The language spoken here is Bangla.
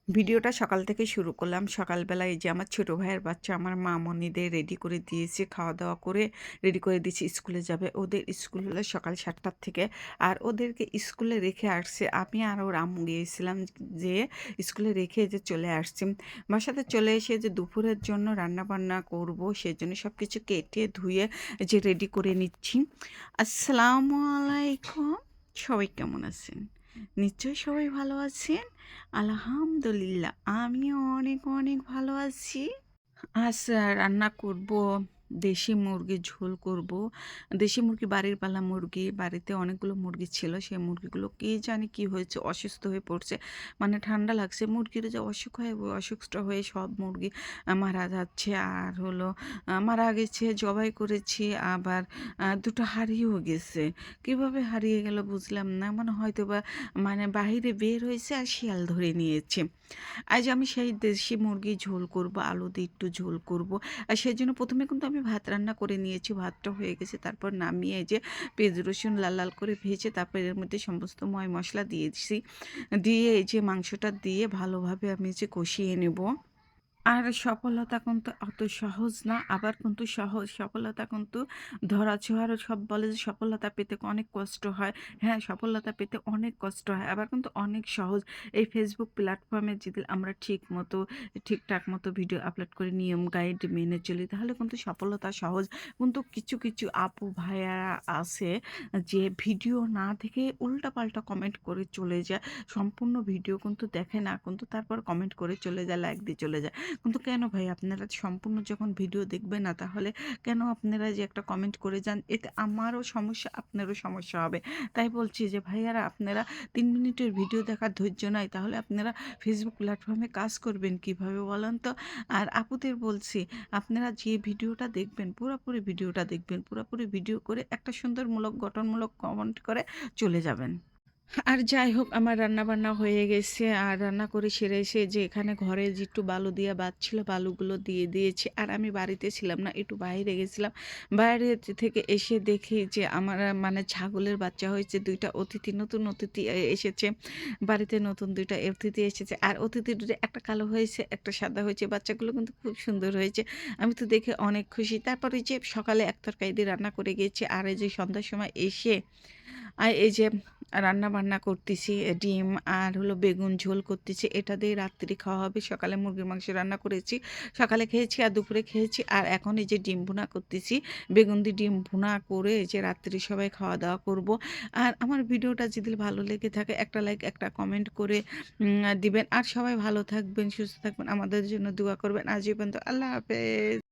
ভিডিওটা সকাল থেকে শুরু করলাম। সকালবেলা এই যে আমার ছোট ভাইয়ের বাচ্চা আমার মামুনিদের রেডি করে দিয়েছি। খাওয়া-দাওয়া করে রেডি করে দিয়েছি স্কুলে যাবে। ওদের স্কুল হলো সকাল ৭ঃ০০ থেকে। আর ওদেরকে স্কুলে রেখে আসছি। আমি আর ওর আম্মু গিয়েছিলাম যেয়ে স্কুলে রেখে যে চলে আসছি। বাসাতে চলে এসে যে দুপুরের জন্য রান্না-বান্না করব সেজন্য সবকিছু কেটে ধুয়ে যে রেডি করে নিচ্ছি। আসসালামু আলাইকুম। সবাই কেমন আছেন? নিশ্চয়ই সবাই ভালো আছেন? আলহামদুলিল্লাহ আমিও অনেক অনেক ভালো আছি। আজ রান্না করব দেশি মুরগির ঝোল করব। দেশি মুরগি বাড়ির পালা মুরগি। বাড়িতে অনেকগুলো মুরগি ছিল। সেই মুরগিগুলো কে জানি কি হয়েছে অসুস্থ হয়ে পড়ছে। মানে ঠান্ডা লাগছে। মুরগির যে অসুখ হয় ওই অসুখটা হয়ে সব মুরগি মারা যাচ্ছে। আর হলো মারা গেছে, জবাই করেছি আবার ২ টা হারিয়েও গেছে। কিভাবে হারিয়ে গেল বুঝলাম না। মানে হয়তোবা মানে বাহিরে বের হয়েছে আর শিয়াল ধরে নিয়েছে। আজ আমি সেই দেশি মুরগির ঝোল করব, আলু দিয়ে একটু ঝোল করব। আর সেজন্য ১ম এ কিন্তু আমি ভাত রান্না করে নিয়েছি। ভাতটা হয়ে গেছে। তারপর নামিয়ে এই যে পেঁয়াজ রসুন লাল, লাল করে ভেজে তারপর এর মধ্যে সমস্ত মশলা দিয়ে দিছি। দিয়ে এই যে মাংসটা দিয়ে ভালোভাবে আমি যে কষিয়ে নেব। আর সফলতা কিন্তু অত সহজ না। আবার কিন্তু সহজ। সফলতা কিন্তু ধরা-ছোঁয়ারও সব বলে যে সফলতা পেতে অনেক কষ্ট হয়। হ্যাঁ, সফলতা পেতে অনেক কষ্ট হয়। আবার কিন্তু অনেক সহজ। এই Facebook প্ল্যাটফর্মে যদি আমরা ঠিকঠাক মতো ভিডিও আপলোড করে নিয়ম গাইড মেনে চলি তাহলে কিন্তু সফলতা সহজ। কিন্তু কিছু, কিছু আপু ভাইয়ারা আছে যে ভিডিও না দেখে উল্টাপাল্টা কমেন্ট করে চলে যায়। সম্পূর্ণ ভিডিও কিন্তু দেখে না কিন্তু তারপর কমেন্ট করে চলে যায়, লাইক দিয়ে চলে যায়। কিন্তু কেন ভাই আপনারা সম্পূর্ণ যখন ভিডিও দেখবেন না তাহলে কেন আপনারা যে একটা কমেন্ট করে যান এতে আমারও সমস্যা আপনারও সমস্যা হবে। তাই বলছি যে ভাইয়ারা আপনারা ৩ মিনিটের ভিডিও দেখার ধৈর্য নাই তাহলে আপনারা ফেসবুক প্ল্যাটফর্মে কাজ করবেন কিভাবে বলেন তো? আর আপুদের বলছি আপনারা যে ভিডিওটা দেখবেন পুরোপুরি ভিডিওটা দেখবেন। পুরোপুরি ভিডিও করে একটা সুন্দরমূলক গঠনমূলক কমেন্ট করে চলে যাবেন। আর যাই হোক আমার রান্নাবান্না হয়ে গেছে। আর রান্না করে সেরে এসে যে এখানে ঘরে যে একটু বালু দিয়া ছিল বালুগুলো দিয়ে দিয়েছি। আর আমি বাড়িতে ছিলাম না, একটু বাইরে গেছিলাম। বাইরে থেকে এসে দেখি যে আমার মানে ছাগলের বাচ্চা হয়েছে ২ টা অতিথি, নতুন অতিথি এসেছে। বাড়িতে নতুন ২ টা অতিথি এসেছে। আর অতিথি ২ টা একটা কালো হয়েছে, একটা সাদা হয়েছে। বাচ্চাগুলো কিন্তু খুব সুন্দর হয়েছে। আমি তো দেখে অনেক খুশি। তারপর ওই যে সকালে এক তরকারি দিয়ে রান্না করে গিয়েছি। আর এই যে সন্ধ্যার সময় এসে এই যে রান্না-বান্না করতেছি, ডিম আর হলো বেগুন ঝোল করতেছি। এটা দিয়ে রাত্রি খাওয়া হবে। সকালে মুরগির মাংস রান্না করেছি। সকালে খেয়েছি আর দুপুরে খেয়েছি। আর এখন এই যে ডিম ভুনা করতেছি। বেগুন দিয়ে ডিম ভুনা করে এই যে রাত্রি সবাই খাওয়া-দাওয়া করব। আর আমার ভিডিওটা যদি ভালো লেগে থাকে একটা লাইক, একটা কমেন্ট করে দিবেন। আর সবাই ভালো থাকবেন, সুস্থ থাকবেন। আমাদের জন্য দোয়া করবেন। আজ এই পর্যন্ত। আল্লাহ হাফেজ।